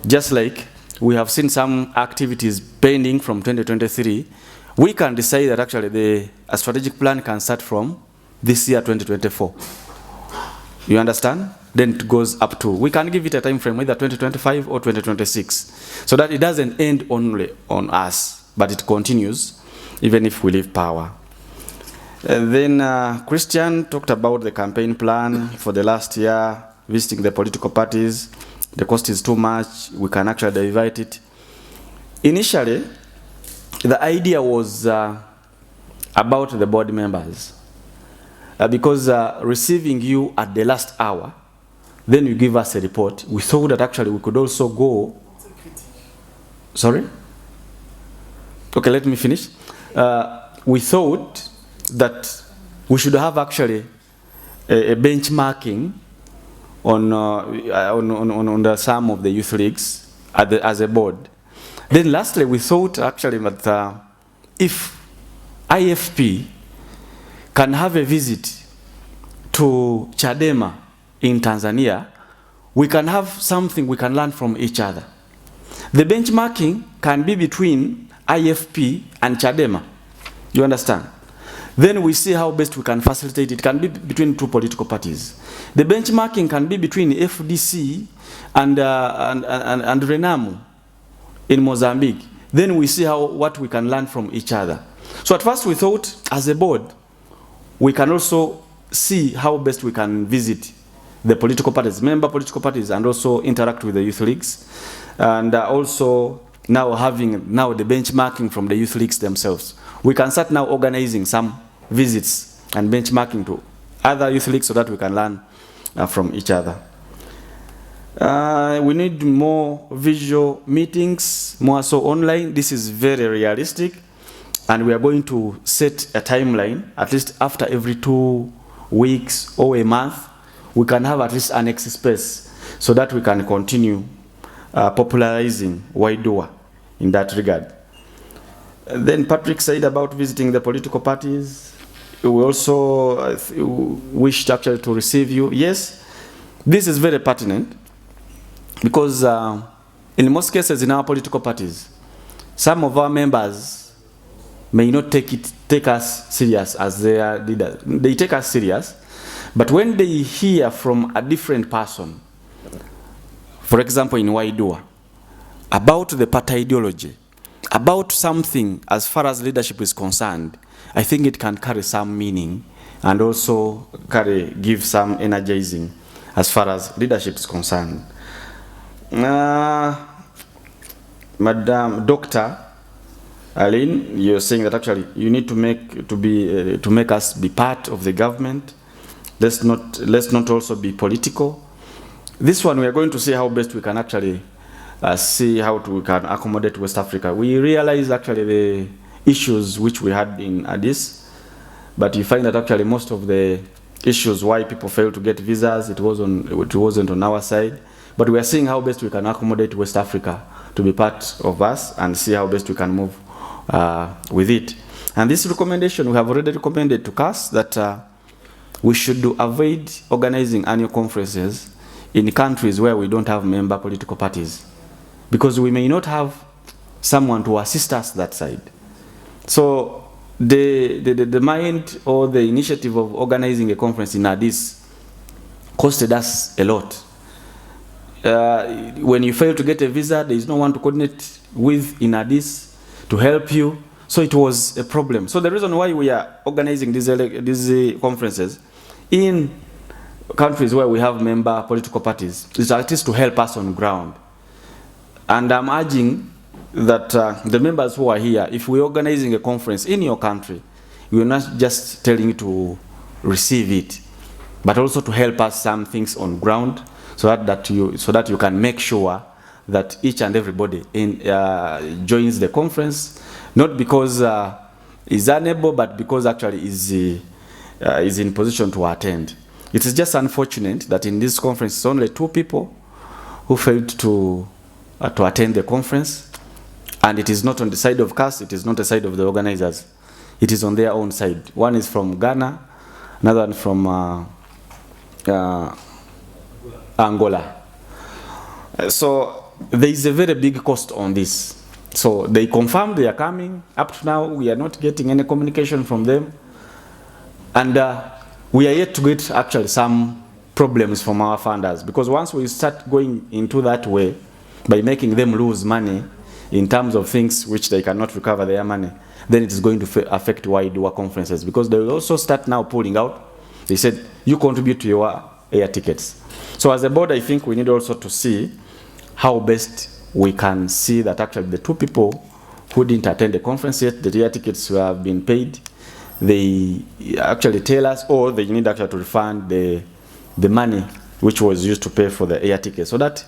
just like we have seen some activities pending from 2023, we can decide that actually a strategic plan can start from this year, 2024. You understand? Then it goes up to, we can give it a time frame, either 2025 or 2026, so that it doesn't end only on us, but it continues even if we leave power. And then Christian talked about the campaign plan for the last year, visiting the political parties. The cost is too much, we can actually divide it. Initially, the idea was about the board members. Because receiving you at the last hour, then you give us a report. We thought that actually we could also go. Sorry? Okay, let me finish. We thought that we should have actually a benchmarking on the sum of the youth leagues as a board. Then lastly, we thought actually that if IFP can have a visit to Chadema in Tanzania, we can have something we can learn from each other. The benchmarking can be between IFP and Chadema. You understand? Then we see how best we can facilitate it. It can be between two political parties. The benchmarking can be between FDC and Renamo in Mozambique. Then we see what we can learn from each other. So at first we thought, as a board, we can also see how best we can visit the political parties, member political parties, and also interact with the youth leagues. And also now having the benchmarking from the youth leagues themselves. We can start now organizing some visits and benchmarking to other youth leagues so that we can learn from each other. We need more visual meetings, more so online. This is very realistic. And we are going to set a timeline, at least after every 2 weeks or a month, we can have at least an X space so that we can continue popularizing Waidua in that regard. Then Patrick said about visiting the political parties. We also wished actually to receive you. Yes, this is very pertinent because in most cases in our political parties, some of our members may not take us serious as their leaders. They take us serious, but when they hear from a different person, for example in Waidua, about the party ideology, about something as far as leadership is concerned, I think it can carry some meaning and also give some energizing as far as leadership is concerned. Madam Dr. Aline, you're saying that actually you need to make us be part of the government. Let's not also be political. This one we are going to see how best we can actually see how we can accommodate West Africa. We realize actually the issues which we had in Addis, but you find that actually most of the issues why people fail to get visas, it wasn't on our side. But we are seeing how best we can accommodate West Africa to be part of us and see how best we can move with it. And this recommendation, we have already recommended to CAS that we should avoid organizing annual conferences in countries where we don't have member political parties, because we may not have someone to assist us that side. So the mind or the initiative of organizing a conference in Addis costed us a lot. When you fail to get a visa, there is no one to coordinate with in Addis to help you. So it was a problem. So the reason why we are organizing these conferences in countries where we have member political parties is at least to help us on ground. And I'm urging that the members who are here, if we're organizing a conference in your country, we're not just telling you to receive it, but also to help us some things on ground so that you can make sure that each and everybody joins the conference, not because is unable, but because actually is in position to attend. It is just unfortunate that in this conference, it's only 2 people who failed to attend the conference, and it is not on the side of CAS, it is not the side of the organizers. It is on their own side. One is from Ghana, another one from Angola. So there is a very big cost on this. So they confirmed they are coming. Up to now, we are not getting any communication from them. And we are yet to get actually some problems from our funders, because once we start going into that way, by making them lose money in terms of things which they cannot recover their money, then it is going to affect wide work conferences, because they will also start now pulling out. They said, you contribute to your air tickets. So as a board, I think we need also to see how best we can see that actually the two people who didn't attend the conference yet, the air tickets have been paid, they actually tell us, or they need actually to refund the money which was used to pay for the air ticket, so that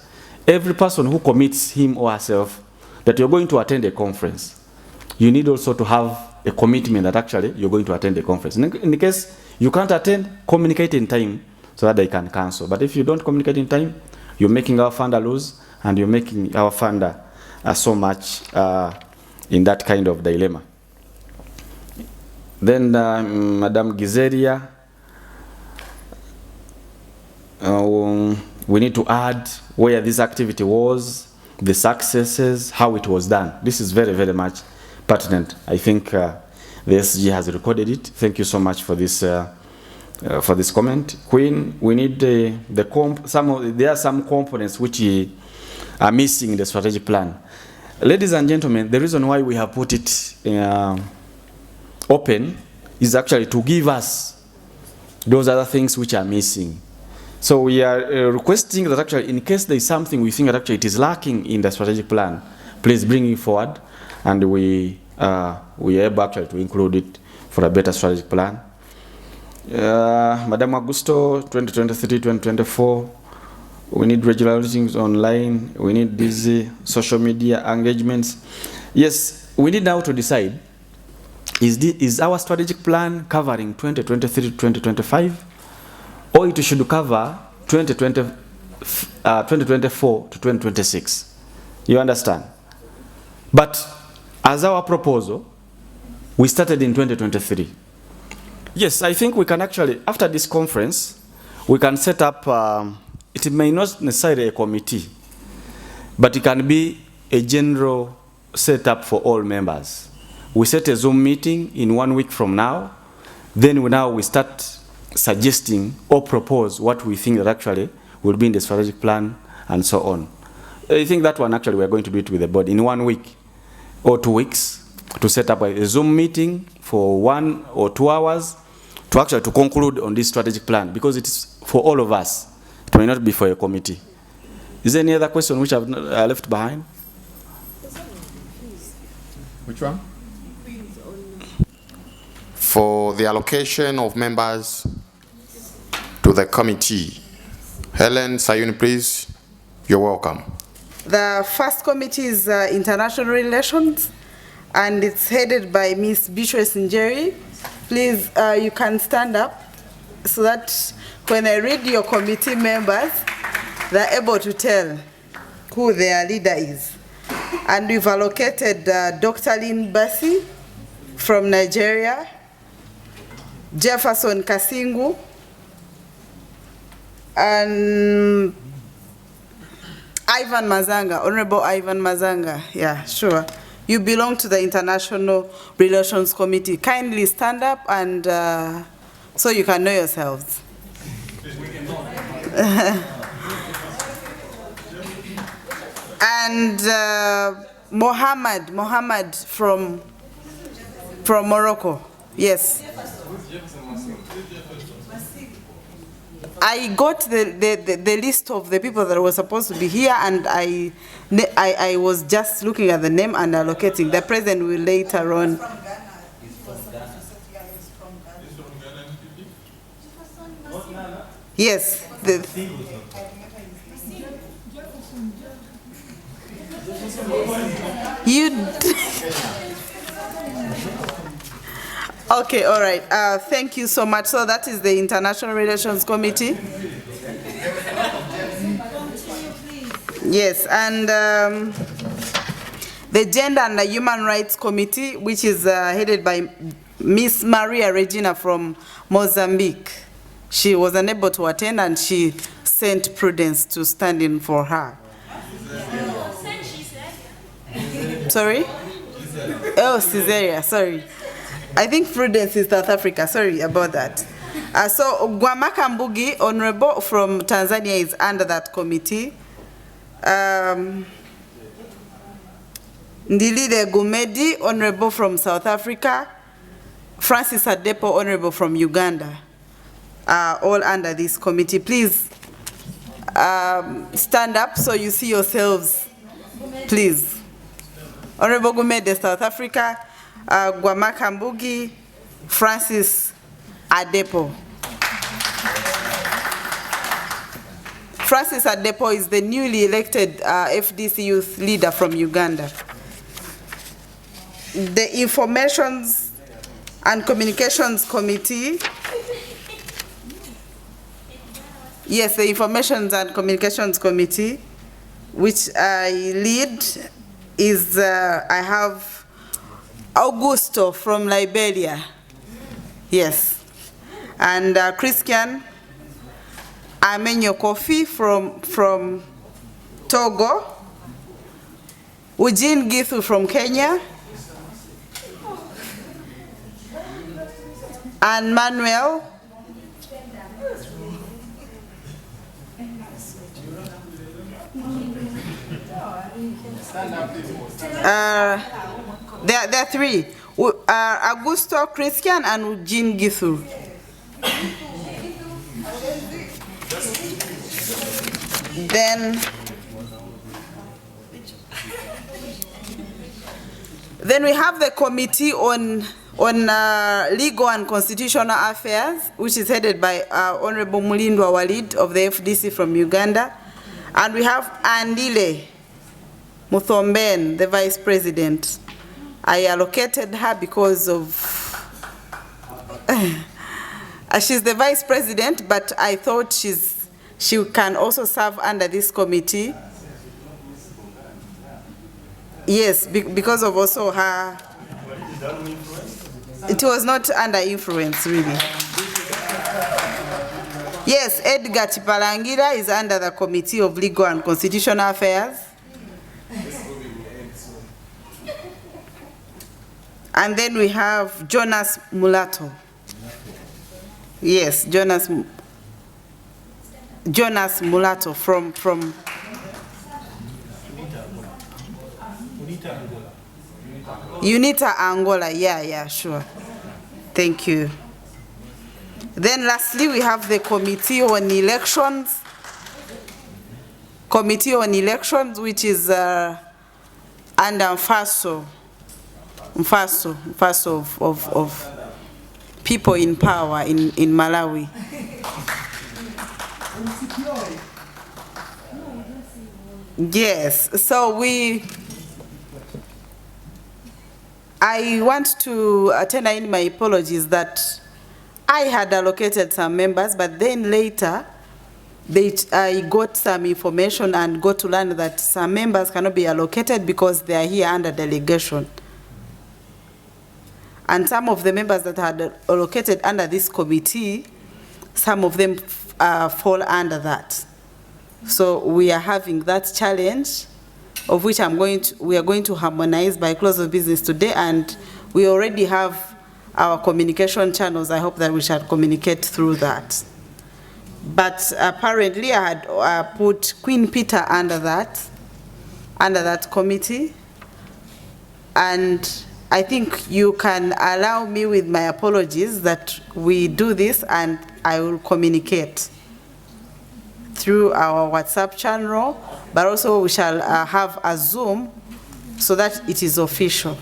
every person who commits him or herself that you're going to attend a conference, you need also to have a commitment that actually you're going to attend the conference. In the case you can't attend, communicate in time so that they can cancel. But if you don't communicate in time, you're making our funder lose, and you're making our funder so much in that kind of dilemma. Then Madam Gizeria, we need to add where this activity was, the successes, how it was done. This is very, very much pertinent. I think the SG has recorded it. Thank you so much for this comment. Queen, we need there are some components which are missing in the strategic plan. Ladies and gentlemen, the reason why we have put it open is actually to give us those other things which are missing. So we are requesting that actually, in case there is something we think that actually it is lacking in the strategic plan, please bring it forward, and we are able actually to include it for a better strategic plan. Madam Augusto, 2023-2024, we need regular meetings online, we need these social media engagements. Yes, we need now to decide, is our strategic plan covering 2023-2025, or it should cover 2024 to 2026? You understand? But as our proposal, we started in 2023. Yes, I think we can actually, after this conference, we can set up, it may not necessarily a committee, but it can be a general setup for all members. We set a Zoom meeting in 1 week from now, then we start suggesting or propose what we think that actually will be in the strategic plan and so on. I think that one actually we are going to do it with the board in 1 week or 2 weeks to set up a Zoom meeting for 1 or 2 hours to actually to conclude on this strategic plan, because it is for all of us. It may not be for a committee. Is there any other question which I've left behind? Which one? For the allocation of members to the committee. Helen Sayuni, please, you're welcome. The first committee is International Relations, and it's headed by Ms. Beatrice Njeri. Please, you can stand up so that when I read your committee members, they're able to tell who their leader is. And we've allocated Dr. Lynn Basi from Nigeria, Jefferson Kasingu, and Ivan Mazanga, Honorable Ivan Mazanga. Yeah, sure. You belong to the International Relations Committee. Kindly stand up and so you can know yourselves. And Mohammed from Morocco. Yes. I got the list of the people that were supposed to be here, and I was just looking at the name and allocating. The president will later on. Yes. Okay, all right. Thank you so much. So that is the International Relations Committee. Yes, and the Gender and the Human Rights Committee, which is headed by Miss Maria Regina from Mozambique. She was unable to attend, and she sent Prudence to stand in for her. Sorry? Oh, Caesarea, sorry. I think Prudence is South Africa, sorry about that. So Gwamaka Mbugi, Honorable from Tanzania, is under that committee. Ndilile Gumedi, Honorable from South Africa. Francis Adepo, Honorable from Uganda, are all under this committee. Please stand up so you see yourselves, please. Honorable Gumede, South Africa, Gwamaka Mbugi, Francis Adepo. Francis Adepo is the newly elected FDC youth leader from Uganda. The Informations and Communications Committee. Yes, the Informations and Communications Committee, which I lead, is I have Augusto from Liberia. Yes. And Christian Amenyo Kofi from Togo. Eugene Githu from Kenya. And Manuel there are three. Augusto, Christian, and Eugene Githu. Then we have the Committee on Legal and Constitutional Affairs, which is headed by Honorable Mulindwa Walid of the FDC from Uganda. And we have Andile Muthomben, the Vice President. I allocated her because of, she's the Vice President, but I thought she can also serve under this committee. Yes, because of also her, it was not under influence, really. Yes, Edgar Chipalangira is under the Committee of Legal and Constitutional Affairs. And then we have Jonas Mulato. Yes, Jonas Mulato from UNITA Angola. Yeah, sure. Thank you. Then lastly, we have the Committee on Elections. Committee on Elections, which is under Mfaso of People in Power in Malawi. Yes, so I want to tender in my apologies that I had allocated some members, but then later I got some information and got to learn that some members cannot be allocated because they are here under delegation. And some of the members that had allocated under this committee, some of them fall under that. So we are having that challenge, of which we are going to harmonize by close of business today, and we already have our communication channels. I hope that we shall communicate through that. But apparently I had put Queen Peter under that committee, and I think you can allow me with my apologies that we do this, and I will communicate through our WhatsApp channel, but also we shall have a Zoom so that it is official.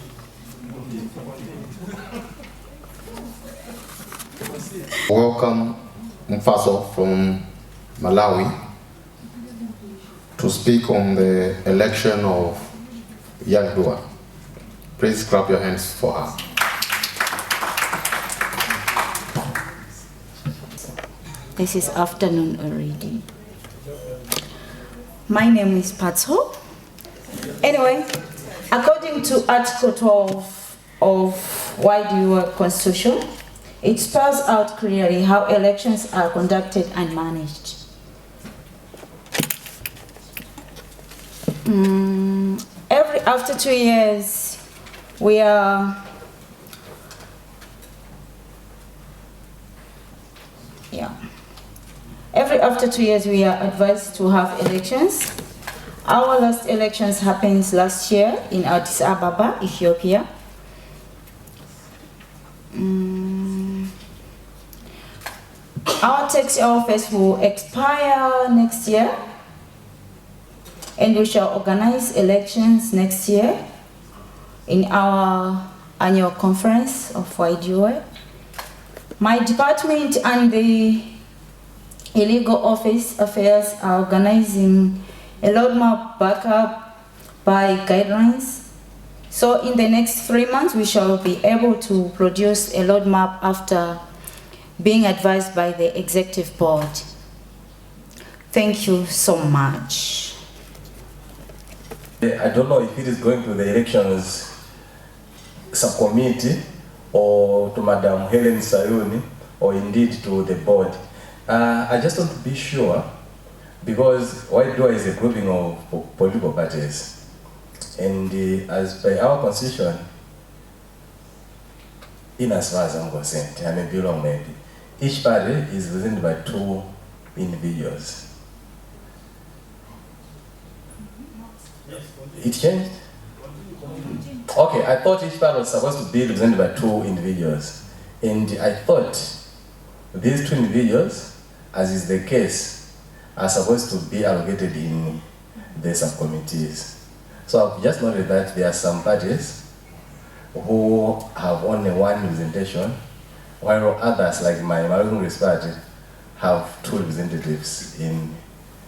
Welcome Mfaso from Malawi to speak on the election of Yagdua. Please clap your hands for her. This is afternoon already. My name is Patso. Anyway, according to Article 12 of YDUA Constitution, it spells out clearly how elections are conducted and managed. after 2 years, we are after 2 years we are advised to have elections. Our last elections happened last year in Addis Ababa, Ethiopia. Our tax office will expire next year, and we shall organize elections next year in our annual conference of YDOA. My department and the Illegal Office Affairs are organizing a roadmap backup by guidelines. So in the next 3 months, we shall be able to produce a roadmap after being advised by the executive board. Thank you so much. I don't know if it is going to the elections subcommittee or to Madam Helen Sayuni or indeed to the board. I just want to be sure, because YDOA is a grouping of political parties, and as by our constitution, in as far as I'm concerned, I may be wrong maybe, each party is represented by 2 individuals. It changed? Okay, I thought each party was supposed to be represented by 2 individuals, and I thought these 2 individuals, as is the case, are supposed to be allocated in the subcommittees. So I've just noted that there are some parties who have only 1 representation, while others, like my Congress party, have 2 representatives in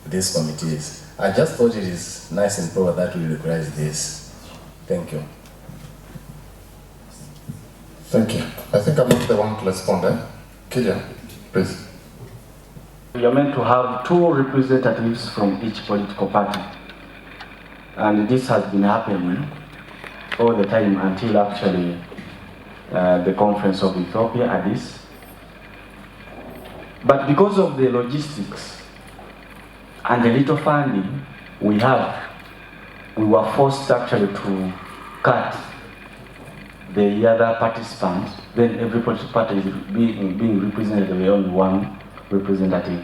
these committees. I just thought it is nice and proper that we recognize this. Thank you. Thank you. I think I'm not the one to respond. Killian, please. We are meant to have 2 representatives from each political party. And this has been happening all the time until actually the conference of Ethiopia, Addis. But because of the logistics and the little funding we were forced actually to cut the other participants. Then every political party is being represented by only 1 representative.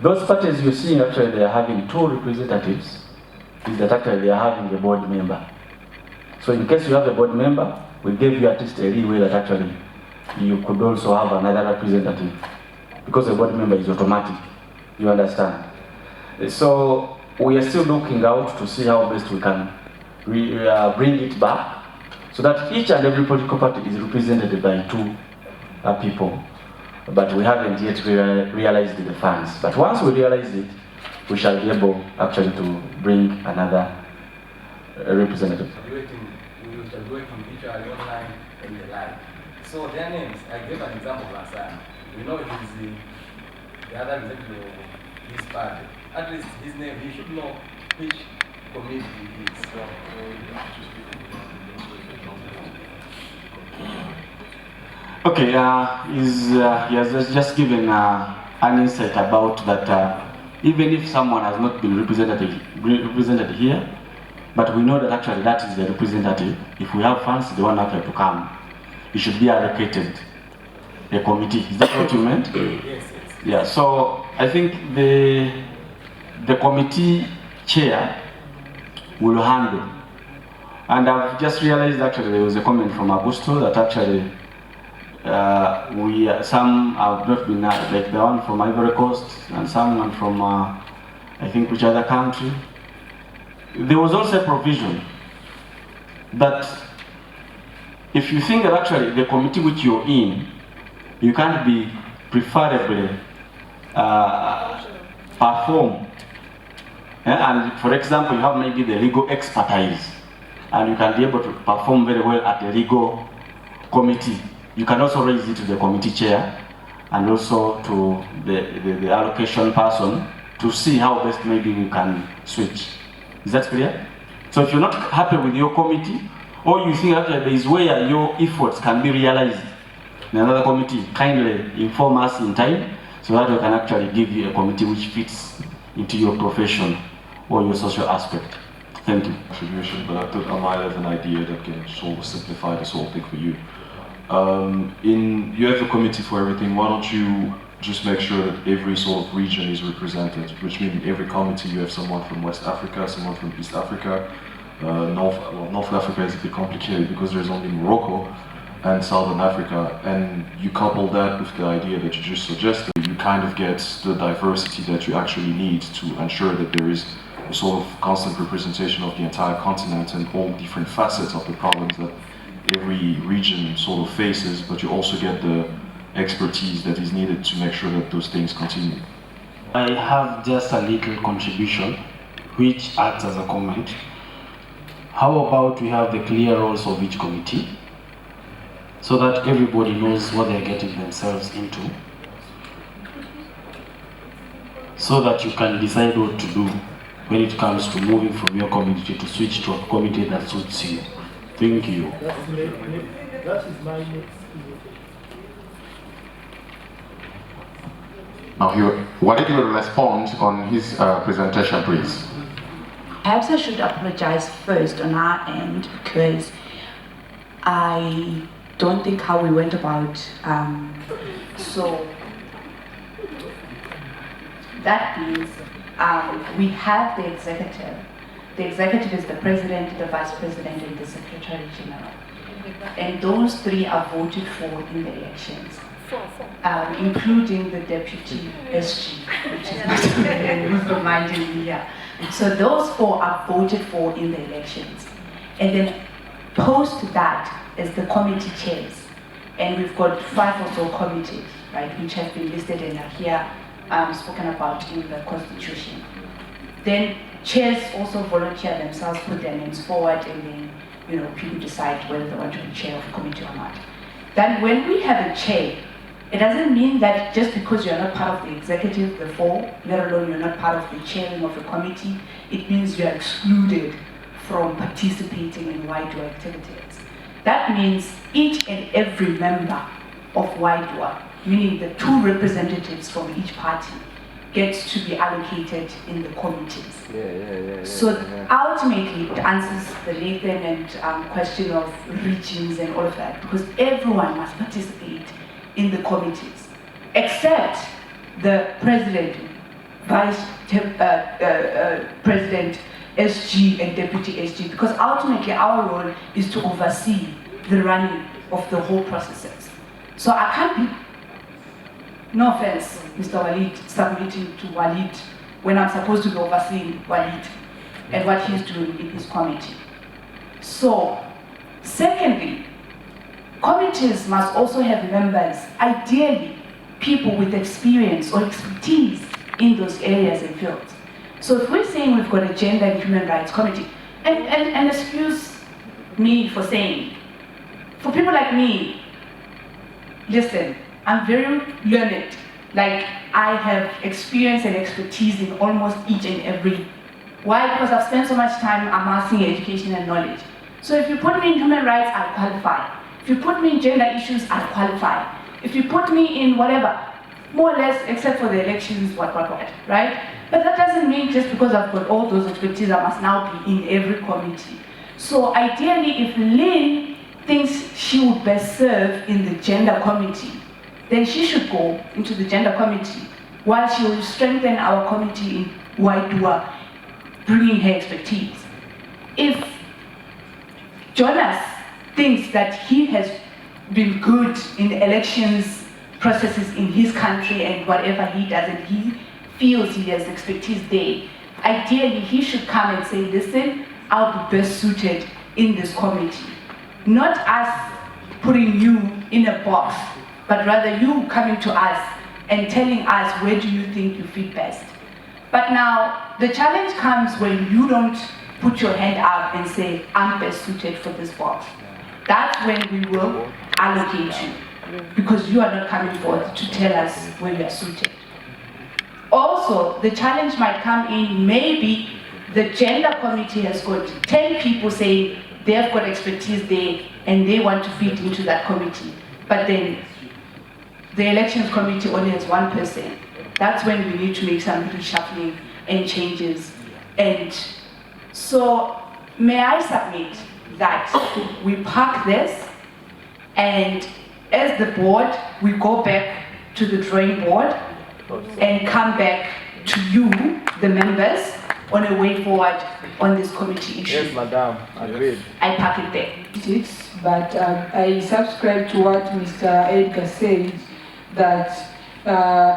Those parties you're seeing actually they are having 2 representatives, is that actually they are having a board member. So in case you have a board member, we gave you at least a leeway that actually you could also have another representative, because a board member is automatic, you understand? So we are still looking out to see how best we can bring it back, so that each and every political party is represented by 2 people. But we haven't yet realized the funds. But once we realize it, we shall be able actually to bring another representative. We shall do it individually, online, and the like. So their names, I gave an example last time. We know it is the other executive of his party. At least his name, he should know which committee he is. Okay, he has just given an insight about that. Even if someone has not been represented here, but we know that actually that is the representative. If we have funds, they want actually to come. It should be allocated a committee. Is that what you meant? Yes. Yeah. So I think the committee chair will handle. And I've just realized actually there was a comment from Augusto that actually some have not been like the one from Ivory Coast and someone from I think which other country. There was also a provision that if you think that actually the committee which you're in, you can't be preferably perform. And for example, you have maybe the legal expertise, and you can be able to perform very well at the legal committee. You can also raise it to the committee chair and also to the allocation person to see how best maybe we can switch. Is that clear? So if you're not happy with your committee, or you think that there is where your efforts can be realized in another committee, kindly inform us in time so that we can actually give you a committee which fits into your profession or your social aspect. Thank you for the contribution, but I thought I might have an idea that can sort of simplify this whole thing for you. You have a committee for everything. Why don't you just make sure that every sort of region is represented, which means in every committee you have someone from West Africa, someone from East Africa. North Africa is a bit complicated because there's only Morocco and Southern Africa, and you couple that with the idea that you just suggested, you kind of get the diversity that you actually need to ensure that there is a sort of constant representation of the entire continent and all different facets of the problems that every region sort of faces, but you also get the expertise that is needed to make sure that those things continue. I have just a little contribution which acts as a comment. How about we have the clear roles of each committee so that everybody knows what they're getting themselves into, so that you can decide what to do when it comes to moving from your committee to switch to a committee that suits you. Thank you. Now, why did you respond on his presentation, please? Perhaps I should apologize first on our end because I don't think how we went about. So that means we have the executive. The executive is the president, the vice president, and the secretary general. And those three are voted for in the elections, including the deputy SG, which is not reminding me here. So those four are voted for in the elections. And then post that is the committee chairs. And we've got 5 or so committees, right, which have been listed and are here spoken about in the constitution. Then chairs also volunteer themselves, put their names forward, and then people decide whether they want to be chair of a committee or not. Then when we have a chair, it doesn't mean that just because you're not part of the executive, the 4, let alone you're not part of the chairing of a committee, it means you're excluded from participating in WIDUA activities. That means each and every member of WIDUA, meaning the 2 representatives from each party, gets to be allocated in the committees. So ultimately it answers the latent and question of regions and all of that, because everyone must participate in the committees, except the president, vice president, SG and deputy SG, because ultimately our role is to oversee the running of the whole processes. So I can't be, no offense, Mr. Walid, submitting to Walid when I'm supposed to be overseeing Walid and what he's doing in his committee. So, secondly, committees must also have members, ideally people with experience or expertise in those areas and fields. So if we're saying we've got a gender and human rights committee, and excuse me for saying, for people like me, listen, I'm very learned. Like, I have experience and expertise in almost each and every. Why? Because I've spent so much time amassing education and knowledge. So if you put me in human rights, I'll qualify. If you put me in gender issues, I'll qualify. If you put me in whatever, more or less, except for the elections, what, right? But that doesn't mean just because I've got all those expertise, I must now be in every committee. So ideally, if Lynn thinks she would best serve in the gender committee, then she should go into the gender committee while she will strengthen our committee in WIDUA, bringing her expertise. If Jonas thinks that he has been good in the elections processes in his country and whatever he does, and he feels he has expertise there, ideally he should come and say, listen, I'll be best suited in this committee. Not us putting you in a box, but rather you coming to us and telling us where do you think you fit best. But now, the challenge comes when you don't put your hand up and say, I'm best suited for this box. That's when we will allocate you, because you are not coming forth to tell us where you are suited. Also, the challenge might come in, maybe the gender committee has got 10 people saying they've got expertise there and they want to fit into that committee, but then the elections committee only has 1 person. That's when we need to make some reshuffling and changes and So may I submit that we park this, and as the board, we go back to the drawing board and come back to you, the members, on a way forward on this committee issue. Yes, madam. Agreed. I park it there. But I subscribe to what Mr. Edgar said, that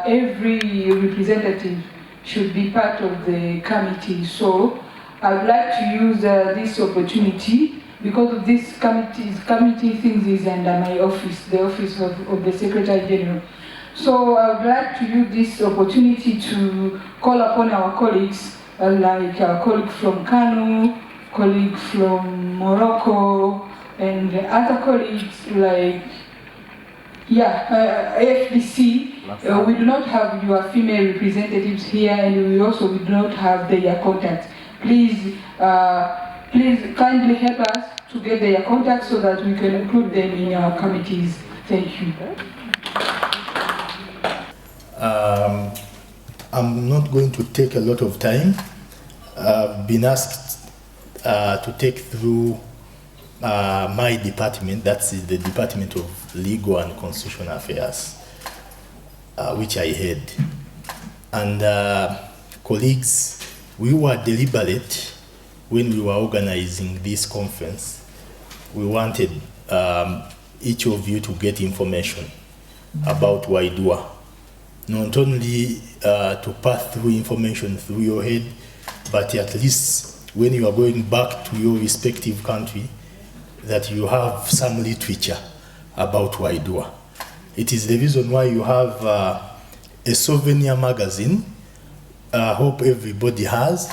every representative should be part of the committee. So I'd like to use this opportunity, because of this committee things is under my office, the office of the Secretary General. So I would like to use this opportunity to call upon our colleagues, like our colleague from Kano, colleague from Morocco, and other colleagues like, AFDC. We do not have your female representatives here, and we also do not have their contacts. Please kindly help us to get their contacts so that we can include them in our committees. Thank you. I'm not going to take a lot of time. I've been asked to take through my department, that's the Department of Legal and Constitutional Affairs, which I head. And colleagues, we were deliberate when we were organizing this conference. We wanted each of you to get information about Waidua. Not only to pass through information through your head, but at least when you are going back to your respective country, that you have some literature about Waidua. It is the reason why you have a souvenir magazine. I hope everybody has.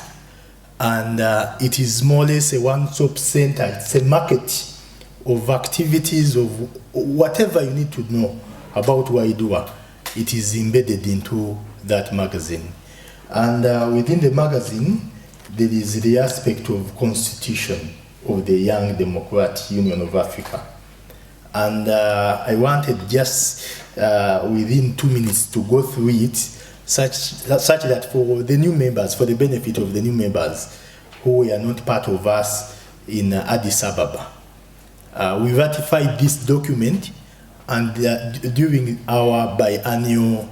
And it is more or less a one-stop center. It's a market of activities, of whatever you need to know about Waidua. It is embedded into that magazine. And within the magazine, there is the aspect of constitution of the Young Democratic Union of Africa. And I wanted just within 2 minutes to go through it, such that for the new members, for the benefit of the new members who are not part of us in Addis Ababa. We ratified this document and during our biannual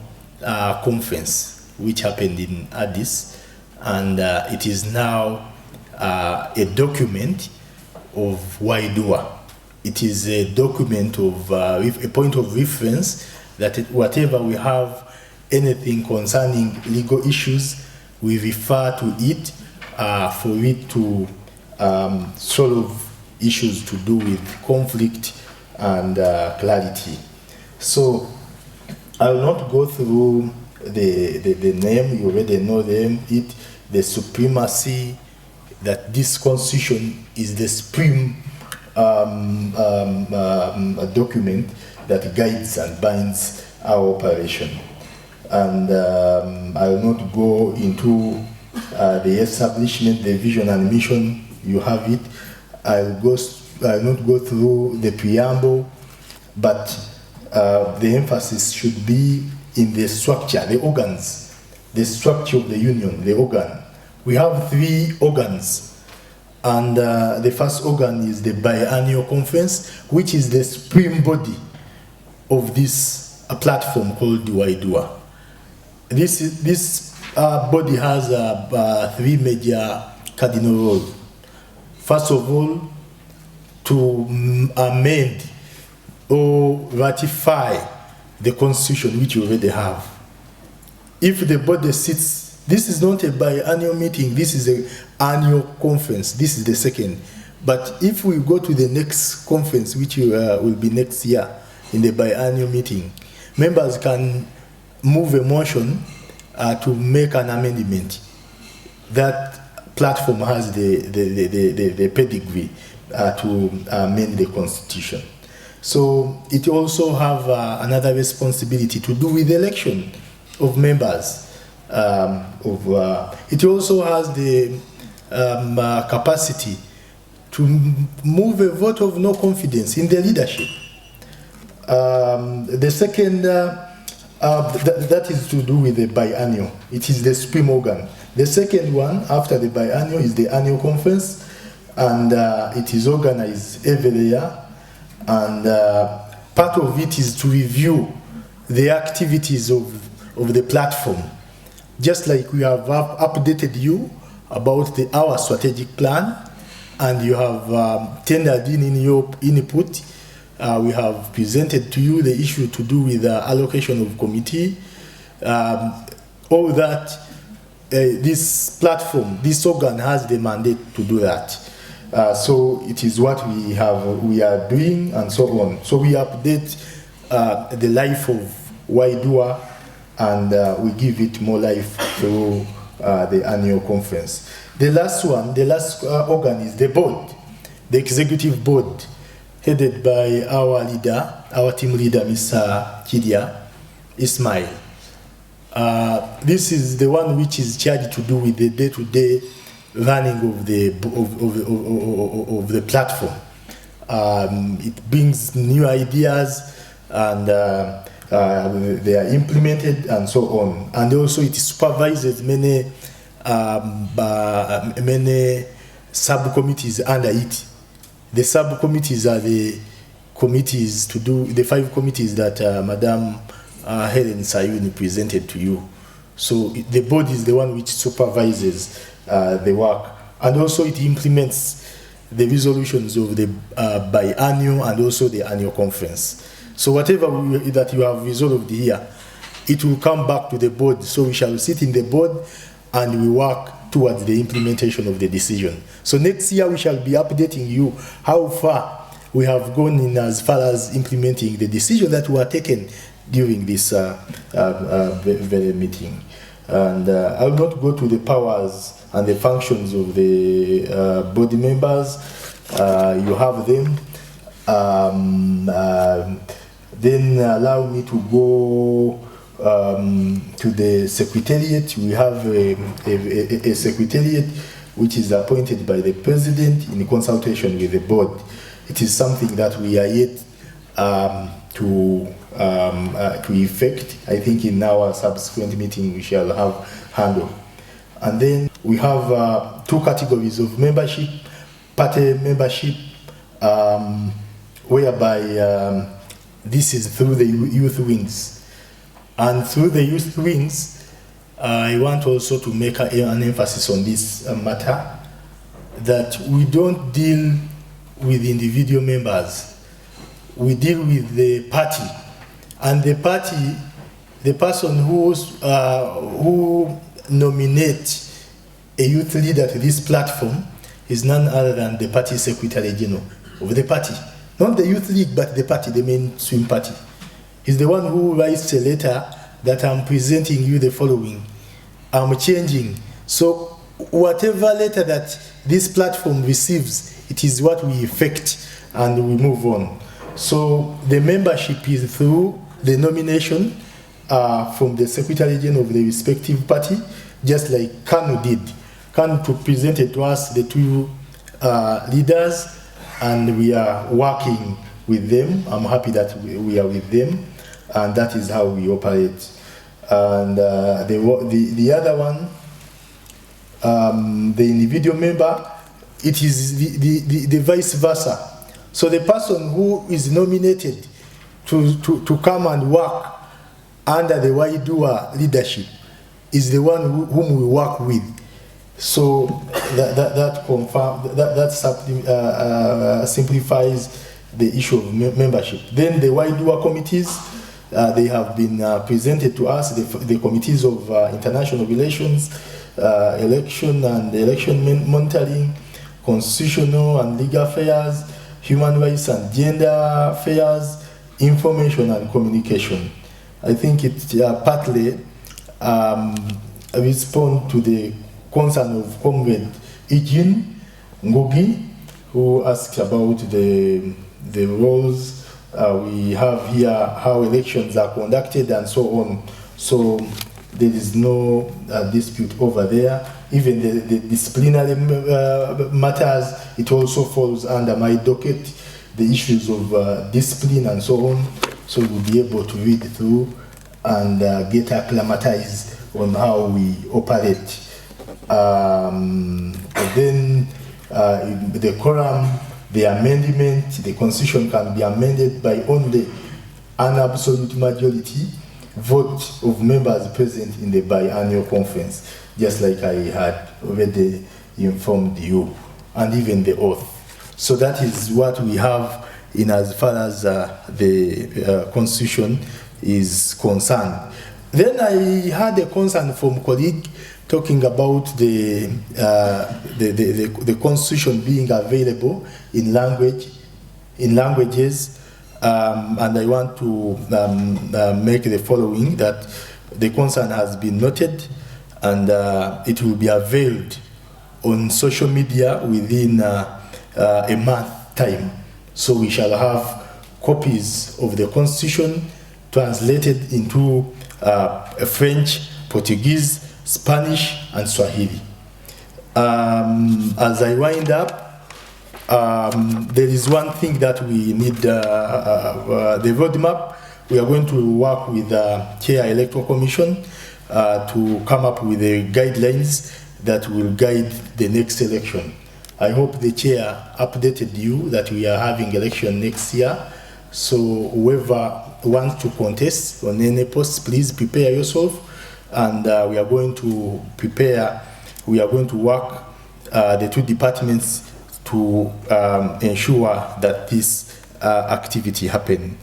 conference, which happened in Addis, and it is now a document of Waidua. It is a document of a point of reference that whatever we have, anything concerning legal issues, we refer to it for it to solve issues to do with conflict and clarity. So I will not go through the name, you already know them, the supremacy, that this constitution is the supreme document that guides and binds our operation. And I will not go into the establishment, the vision and mission, you have it. I will not go through the preamble, but the emphasis should be in the structure, the organs, the structure of the union, the organ. We have 3 organs, and the first organ is the biannual conference, which is the supreme body of this platform called Waidua. This body has 3 major cardinal roles. First of all, to amend or ratify the constitution which you already have. If the body sits, this is not a biannual meeting, this is an annual conference, this is the second. But if we go to the next conference, which will be next year, in the biannual meeting, members can move a motion to make an amendment. That platform has the pedigree to amend the constitution. So it also have another responsibility to do with election of members. It also has the capacity to move a vote of no confidence in the leadership. The second That is to do with the biennial. It is the supreme organ. The second one after the biennial is the annual conference, and it is organized every year. And part of it is to review the activities of the platform. Just like we have updated you about our strategic plan, and you have tendered in your input. We have presented to you the issue to do with the allocation of committee. All that, this platform, this organ has the mandate to do that. So it is what we are doing, and so on. So we update the life of Waidua, and we give it more life through the annual conference. The last one, the last organ is the board, the executive board, headed by our leader, our team leader, Mr. Kidia Ismail. This is the one which is charged to do with the day-to-day running of the platform. It brings new ideas, and they are implemented, and so on. And also it supervises many subcommittees under it. The subcommittees are the committees to do, the 5 committees that Madam Helen Sayuni presented to you. So the board is the one which supervises the work, and also it implements the resolutions of the biannual and also the annual conference. So whatever that you have resolved here, it will come back to the board. So we shall sit in the board and we work towards the implementation of the decision. So next year we shall be updating you how far we have gone in as far as implementing the decision that were taken during this very meeting. And I will not go to the powers and the functions of the body members. You have them. Then allow me to go to the secretariat. We have a secretariat which is appointed by the president in consultation with the board. It is something that we are yet to effect. I think in our subsequent meeting we shall have handle. And then we have 2 categories of membership. Party membership, whereby this is through the youth wings. And through the youth wings, I want also to make an emphasis on this matter, that we don't deal with individual members. We deal with the party. And the party, the person who nominates a youth leader to this platform is none other than the party secretary general of the party. Not the youth league, but the party, the mainstream party. He's the one who writes a letter that I'm presenting you the following. I'm changing. So whatever letter that this platform receives, it is what we effect, and we move on. So the membership is through the nomination from the Secretary General of the respective party, just like KANU did. KANU presented to us the 2 leaders, and we are working with them. I'm happy that we are with them, and that is how we operate. And the other one, the individual member, it is the vice versa. So the person who is nominated to come and work under the Waidua leadership is the one whom we work with. So that simplifies the issue of membership. Then the Waidua committees, they have been presented to us, the committees of international relations, election and election monitoring, constitutional and legal affairs, human rights and gender affairs, information and communication. I think it partly respond to the concern of Comrade Ijin Ngugi, who asked about the roles we have here, how elections are conducted and so on. So there is no dispute over there. Even the disciplinary matters, it also falls under my docket, the issues of discipline and so on. So we'll be able to read through and get acclimatized on how we operate. Then the quorum, the amendment, the constitution can be amended by only an absolute majority vote of members present in the biannual conference, just like I had already informed you, and even the oath. So that is what we have in as far as the constitution is concerned. Then I had a concern from colleague talking about the constitution being available in languages, and I want to make the following, that the concern has been noted, and it will be availed on social media within a month time. So we shall have copies of the constitution translated into French, Portuguese, Spanish, and Swahili. As I wind up, there is one thing that we need, the roadmap. We are going to work with the Chair Electoral Commission to come up with the guidelines that will guide the next election. I hope the Chair updated you that we are having election next year. So whoever wants to contest on any post, please prepare yourself, and we are going to prepare, we are going to work the two departments to ensure that this activity happen.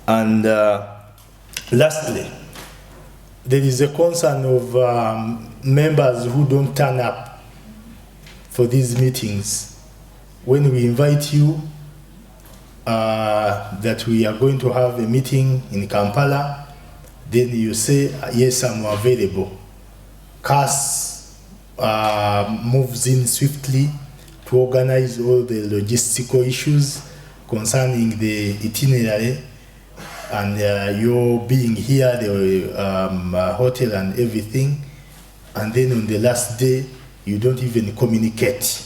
And lastly, there is a concern of members who don't turn up for these meetings. When we invite you that we are going to have a meeting in Kampala, then you say, yes, I'm available. CAS moves in swiftly to organize all the logistical issues concerning the itinerary, and your being here, the hotel and everything, and then on the last day, you don't even communicate.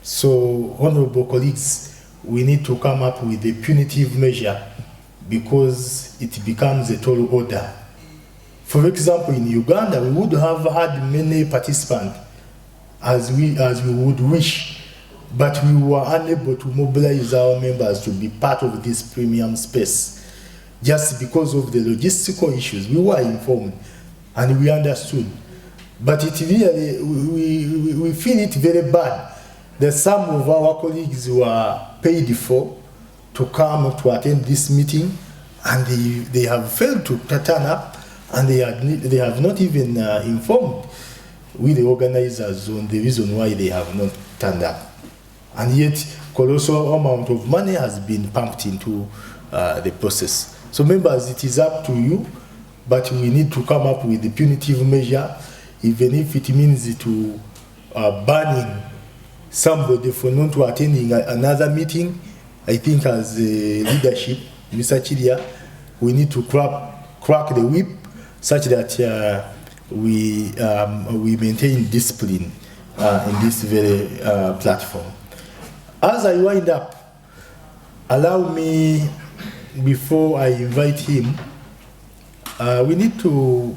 So, honorable colleagues, we need to come up with a punitive measure, because it becomes a tall order. For example, in Uganda, we would have had many participants as we would wish, but we were unable to mobilize our members to be part of this premium space. Just because of the logistical issues, we were informed and we understood. But it really, we feel it very bad that some of our colleagues were paid for to come to attend this meeting, and they have failed to turn up, and they have not even informed with the organizers on the reason why they have not turned up. And yet, colossal amount of money has been pumped into the process. So members, it is up to you, but we need to come up with the punitive measure, even if it means to banning somebody for not attending another meeting. I think as a leadership, Mr. Chiria, we need to crack the whip such that we maintain discipline in this very platform. As I wind up, allow me, before I invite him, we need to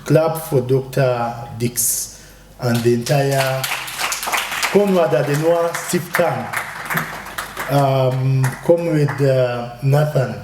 clap for Dr. Dix and the entire Comrade Adenoir Sifkan, Comrade Nathan,